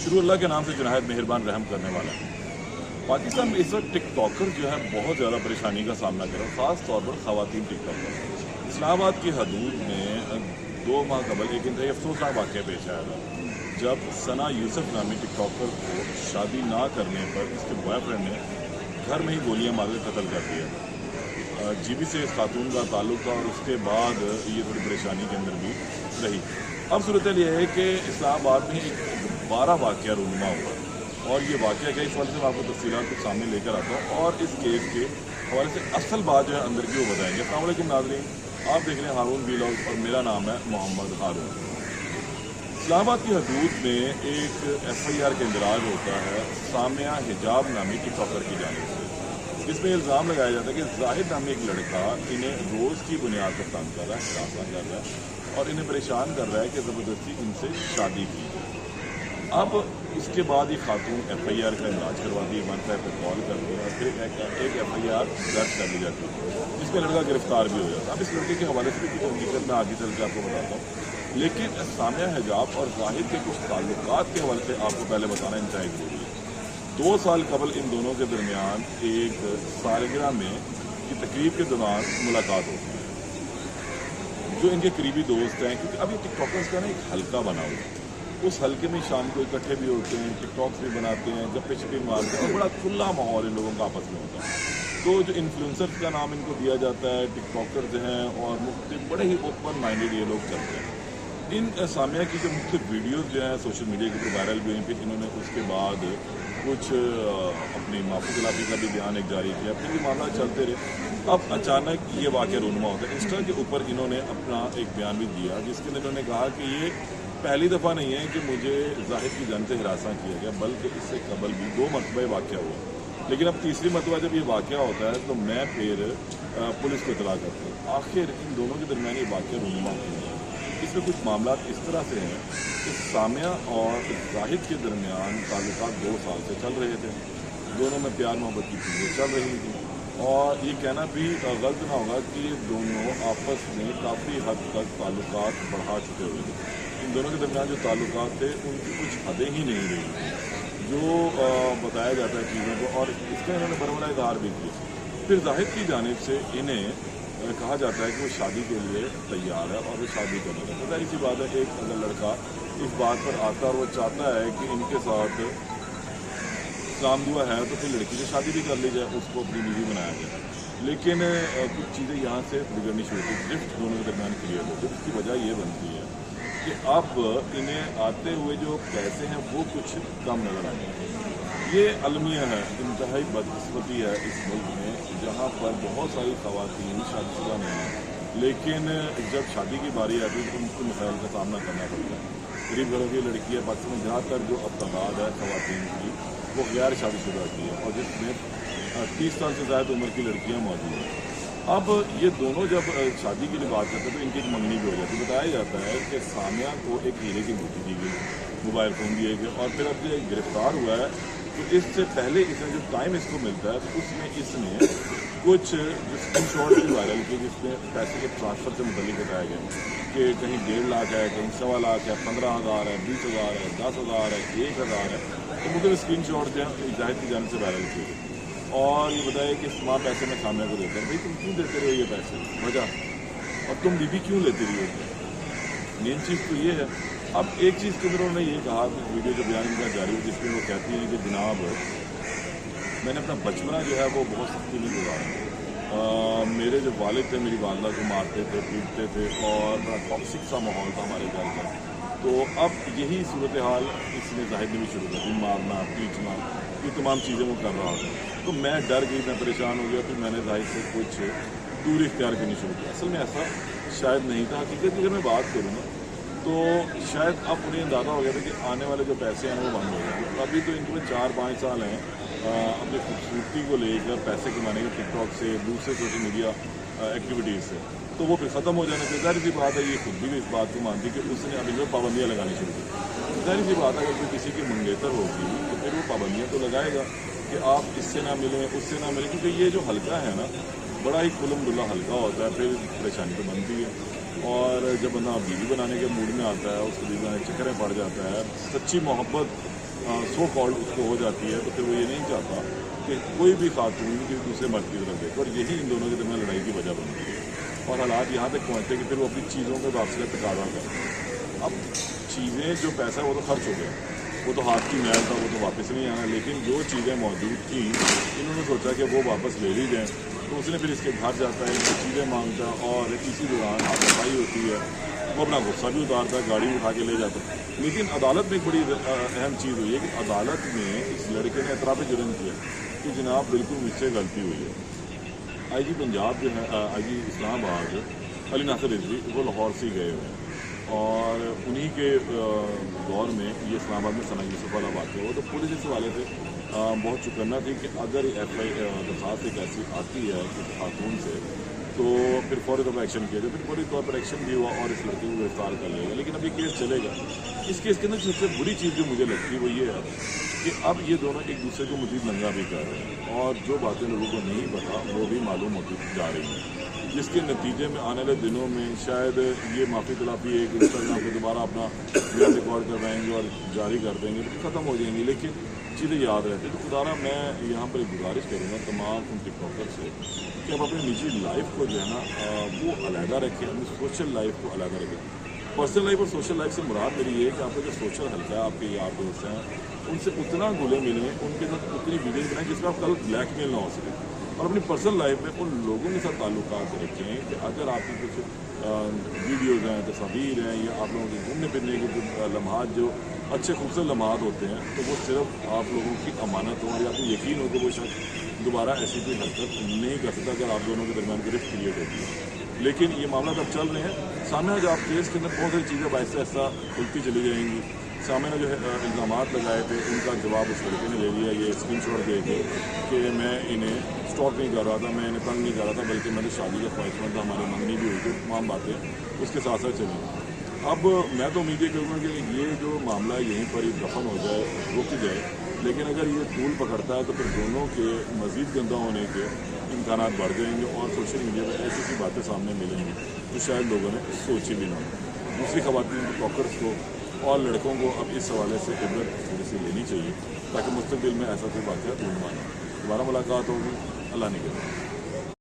शुरू अल्लाह के नाम से जो नहायत मेहरबान रहम करने वाला है। पाकिस्तान में इस वक्त टिकटॉकर जो है बहुत ज़्यादा परेशानी का सामना कर रहा है, ख़ास तौर पर ख़वातीन टिकटॉकर। इस्लामाबाद की हदूद में 2 माह कबल एक इंतहाई अफसोसनाक वाक़या पेश आया था, जब सना यूसुफ नामी टिकटॉकर को शादी ना करने पर इसके बॉयफ्रेंड ने घर में ही गोलियां मारकर कत्ल कर दिया। जीबी से इस खातून का ताल्लुक था और उसके बाद ये थोड़ी परेशानी के अंदर भी रही। अब सूरत यह है कि इस्लामाबाद में एक 12 वाक़या रूनुमा हुआ और ये वाक़या क्या, इस वाले से मैं आपको तफसीलात को सामने लेकर आता हूँ और इस केस के हवाले से असल बात जो है अंदर की वो बताएंगे। अस्सलाम वालेकुम नाज़रीन, आप देख रहे हैं हारून वीलॉग और मेरा नाम है मोहम्मद हारून। इस्लामाबाद की हदूद में एक FIR का इंदराज होता है सामिया हिजाब नामी टिकटॉकर की जानिब से, जिसमें इल्ज़ाम लगाया जाता है कि जाहिद नामी एक लड़का इन्हें रोज़ की बुनियाद पर तंग कर रहा है, हरासा कर रहा है और इन्हें परेशान कर रहा है कि ज़बरदस्ती इनसे शादी की जाए। अब इसके बाद ये खातून FIR का इंदराज करवाती है, 1 पर कॉल करती है और फिर एक FIR दर्ज कर ली जाती है, जिसमें लड़का गिरफ्तार भी हो जाता है। अब इस लड़के के हवाले से भी हकीकत में आगे चल के आपको बताता हूँ, लेकिन सामिया हिजाब और जाहिद के कुछ ताल्लुकात के हवाले से आपको पहले बताना इंतहाई ज़रूरी है। 2 साल कबल इन दोनों के दरमियान एक सालगिरह में की तकरीब के दौरान मुलाकात होती है। जो इनके करीबी दोस्त हैं, क्योंकि अब ये टिकटॉकर्स का ना एक हल्का बना हुआ है, उस हल्के में शाम को इकट्ठे भी होते हैं, टिकटॉक्स भी बनाते हैं, गप्पे शप्पे मारते हैं और बड़ा खुला माहौल इन लोगों का आपस में होता है। तो जो इन्फ्लुएंसर्स का नाम इनको दिया जाता है, टिकटॉकर्स हैं और मुख्तलिफ बड़े ही ओपन माइंडेड ये लोग चलते हैं। इन सामिया की जो मुख्तलिफ वीडियोज़ जो हैं सोशल मीडिया के ऊपर वायरल भी हुई, फिर इन्होंने उसके बाद कुछ अपनी माफी खिलाफी का भी बयान एक जारी किया, फिर ये मामला चलते रहे। अब अचानक ये वाक़या रूनुमा होता है। इंस्टा के ऊपर इन्होंने अपना एक बयान भी दिया, जिसके अंदर इन्होंने कहा कि ये पहली दफ़ा नहीं है कि मुझे जाहिद की जान से हिरासा किया गया, बल्कि इससे कबल भी 2 मरतबा वाक़या हुआ, लेकिन अब तीसरी मरतबा जब ये वाक़या होता है तो मैं फिर पुलिस को इतला करता हूँ। आखिर इन दोनों के दरमियान ये वाक़या रूनुमा हुआ। इसमें कुछ मामला इस तरह से हैं कि सामिया और जाहिद के दरमियान ताल्लुकात 2 साल से चल रहे थे, दोनों में प्यार मोहब्बत की चीज़ें चल रही थी और ये कहना भी गलत ना होगा कि ये दोनों आपस में काफ़ी हद तक ताल्लुकात बढ़ा चुके हुए थे। इन दोनों के दरमियान जो ताल्लुकात थे उनकी कुछ हदें ही नहीं रही थी, जो बताया जाता है चीज़ों को, और इसका इन्होंने बरमला इज़हार भी किया। फिर जाहिद की जानिब से इन्हें कहा जाता है कि वो शादी के लिए तैयार है और वो शादी करने का, ज़ाहिर सी बात है एक अगर लड़का इस बात पर आता है और वो चाहता है कि इनके साथ इस्लाम दुआ है तो फिर लड़की से शादी भी कर ली जाए, उसको अपनी बीवी बनाया जाए। लेकिन कुछ चीज़ें यहाँ से बिगड़नी शुरू हुई, ड्रिफ्ट दोनों के दरमियान क्रिएट होती है। उसकी वजह ये बनती है कि अब इन्हें आते हुए जो पैसे हैं वो कुछ कम नज़र आते हैं। ये अलमिया है, इंतहाई बदकिस्मती है इस मुल्क में, जहाँ पर बहुत सारी ख़वातीन शादीशुदा नहीं हैं, लेकिन जब शादी की बारी आती है तो उनको मसाइल का सामना करना पड़ता है। गरीब घरों की लड़कियाँ पाकिस्तान में ज़्यादातर जो अब तादाद है ख़वातीन की वो गैर शादीशुदा की है और जिसमें 30 साल से ज़्यादा उम्र की लड़कियाँ मौजूद हैं। अब ये दोनों जब शादी की बात करते हैं तो इनकी एक मंगनी भी हो जाती है। बताया जाता है कि सामिया को एक हीरे की अंगूठी दी गई, मोबाइल फ़ोन दिए गए और फिर अब ये गिरफ्तार हुआ है तो इससे पहले इसने जो टाइम इसको मिलता है तो उसमें इसने कुछ स्क्रीन शॉट भी वायरल किए, जिसमें पैसे के ट्रांसफ़र से मुतल्लिक बताया गया कि कहीं 1.5 लाख है, कहीं 1.25 लाख है, 15,000 है, 20,000 है, 10,000 है, 1,000 है। तो मुझे स्क्रीन शॉट जो है जाहिद की जानिब से वायरल किए और ये बताया कि तमाम पैसे मैं सामने को देता हूँ। भाई तुम क्यों देते रहे ये पैसे, वजह, और तुम बीबी क्यों लेती रही हो? मेन चीज़ तो ये है। अब एक चीज़ के अंदर उन्होंने ये कहा, वीडियो जो बयान इनका जारी हुआ, जिसमें वो कहती हैं कि जनाब मैंने अपना बचपना जो है वो बहुत सख्ती में गुजारा। मेरे जो वालिद थे मेरी वालदा को मारते थे, पीटते थे और बड़ा टॉक्सिक सा माहौल था हमारे घर का। तो अब यही सूरत हाल इसने जाहिद ने भी शुरू कर दी, मारना, पीटना, ये तमाम चीज़ें वो कर रहा था। तो मैं डर गई, मैं परेशान हो गया, फिर मैंने जाहिद से कुछ दूरी इख्तियार करनी शुरू की। असल में ऐसा शायद नहीं था। हकीकत की अगर मैं बात करूँ ना तो शायद अब उन्हें अंदाज़ा हो गया था कि आने वाले जो पैसे हैं वो बंद हो गए। अभी तो इनके में 4-5 साल हैं अपनी खूबसूरती को लेकर पैसे कमाने के, टिकटॉक से, दूसरे सोशल मीडिया एक्टिविटीज़ से, तो वो फिर ख़त्म हो जाने से ज़ाहिर सी बात है ये खुद भी इस बात को मानती कि उसने अभी जो पाबंदियाँ लगानी शुरू की। ज़ाहिर सी बात है अगर कोई किसी की मंगेतर होगी तो फिर वो पाबंदियाँ तो लगाएगा कि आप इससे ना मिलें, उससे ना मिलें, क्योंकि ये जो हल्का है ना बड़ा ही खुलम-दुला हल्का होता है, फिर परेशानी तो बनती है। और जब बंदा बीवी बनाने के मूड में आता है, उसको बीवी बनाने के चक्कर में पड़ जाता है, सच्ची मोहब्बत सो कॉल्ड उसको हो जाती है, तो फिर वो ये नहीं चाहता कि कोई भी खातून किसी दूसरे मर्द की तरफ देखे, और यही इन दोनों के दरमियान लड़ाई की वजह बनती है। और हालात यहाँ तक पहुँचते कि फिर वो अपनी चीज़ों में वापसी का तकाजा करते। अब चीज़ें जो पैसा है वो तो खर्च हो गया, वो तो हाथ की मैल था, वो तो वापस नहीं आना, लेकिन जो चीज़ें मौजूद थी इन्होंने सोचा कि वो वापस ले ली जाएँ। तो उसने फिर इसके घर जाता है, इनकी चीज़ें मांगता है, और इसी दौरान हाथापाई होती है। वो अपना गुस्सा भी उतारता है, गाड़ी उठा के ले जाता है। लेकिन अदालत में एक बड़ी अहम चीज़ हुई है कि अदालत में इस लड़के ने एतराफ़ जुर्म किया कि जनाब बिल्कुल मुझसे गलती हुई है। आई जी पंजाब जो है, आई जी इस्लामाबाद अली नासिर रिजवी, वो लाहौर से गए हुए हैं, और उन्हीं के दौर में ये इस्लामाबाद में सना यूसुफ वाला वाक़या हुआ। तो पुलिस इस हवाले से बहुत चुकन्ना थी कि अगर दरख्वास्त एक ऐसी आती है किसी खातून से, तो फिर फौरी तौर पर एक्शन किया जाए। फिर फौरी तौर पर एक्शन भी हुआ और इस लड़के को गिरफ्तार कर लिया गया। लेकिन अब ये केस चलेगा। इस केस के अंदर सबसे बुरी चीज़ जो मुझे लगती है वो ये है कि अब ये दोनों एक दूसरे को मज़ीद नंगा भी कर रहे हैं, और जो बातें लोगों को नहीं पता वो भी मालूम होती जा रही हैं, जिसके नतीजे में आने वाले दिनों में शायद ये माफ़ी तलाफ़ी एक इंस्टाग्राम पर दोबारा अपना वीडियो रिकॉर्ड करवाएंगे और जारी कर देंगे, तो ख़त्म हो जाएंगी, लेकिन चीज़ें याद रहती। तो खुदारा मैं यहाँ पर एक गुजारिश करूँगा तमाम उन टिकटॉकर से कि आप अपनी निजी लाइफ को जो है ना वो अलहदा रखें, अपनी सोशल लाइफ को अलहदा रखें। पर्सनल लाइफ और सोशल लाइफ से मुराद मेरी ये है कि आपका जो सोशल हल्का है, आपके यार दोस्त हैं, उनसे उतना घुले मिलें, उनके साथ उतनी वीडियो बनाएं जिसमें आप कल ब्लैकमेल ना हो सके, और अपनी पर्सनल लाइफ में उन लोगों के साथ ताल्लुकात रखें कि अगर आपकी कुछ वीडियोज़ हैं, तस्वीर हैं, या आप लोगों के घूमने फिरने के जो लम्हात जो अच्छे खूबसूरत लम्हात होते हैं, तो वो सिर्फ आप लोगों की अमानत हो, और आपको यकीन हो कि वो शख्स दोबारा ऐसी कोई हरकत नहीं कर सकता अगर आप दोनों के दरमियान गिरफ्त क्रिएट होती है। लेकिन ये मामला अब चल रहे हैं सामने, जो आप केस के अंदर बहुत सारी चीज़ें आहिस्ता आहिस्ता खुलती चली जाएंगी। सामने जो है इल्ज़ाम लगाए थे उनका जवाब उस लड़के ने ले लिया, ये स्क्रीनशॉट दे के कि मैं इन्हें स्टॉक नहीं कर रहा था, मैं इन्हें तंग नहीं कर रहा था, बल्कि मेरी शादी का ख्वाहिशमंद था, हमारी मंगनी भी हुई थी, तमाम बातें उसके साथ साथ चली। अब मैं तो उम्मीद करूँगा कि ये जो मामला यहीं पर ही दफन हो जाए, रुक जाए, लेकिन अगर ये तूल पकड़ता है तो फिर दोनों के मज़ीद गंदा होने के इम्कानात बढ़ जाएंगे, और सोशल मीडिया पर ऐसी ऐसी बातें सामने मिलेंगी जो शायद लोगों ने सोची भी ना हो। दूसरी ख़वातीन टिकटॉकर्स को और लड़कों को अब इस हवाले से इबरत थोड़ी सी लेनी चाहिए, ताकि मुस्तक़बिल में ऐसा कोई वाक़या नहीं माने। दोबारा मुलाकात होगी, अल्लाह ने करे।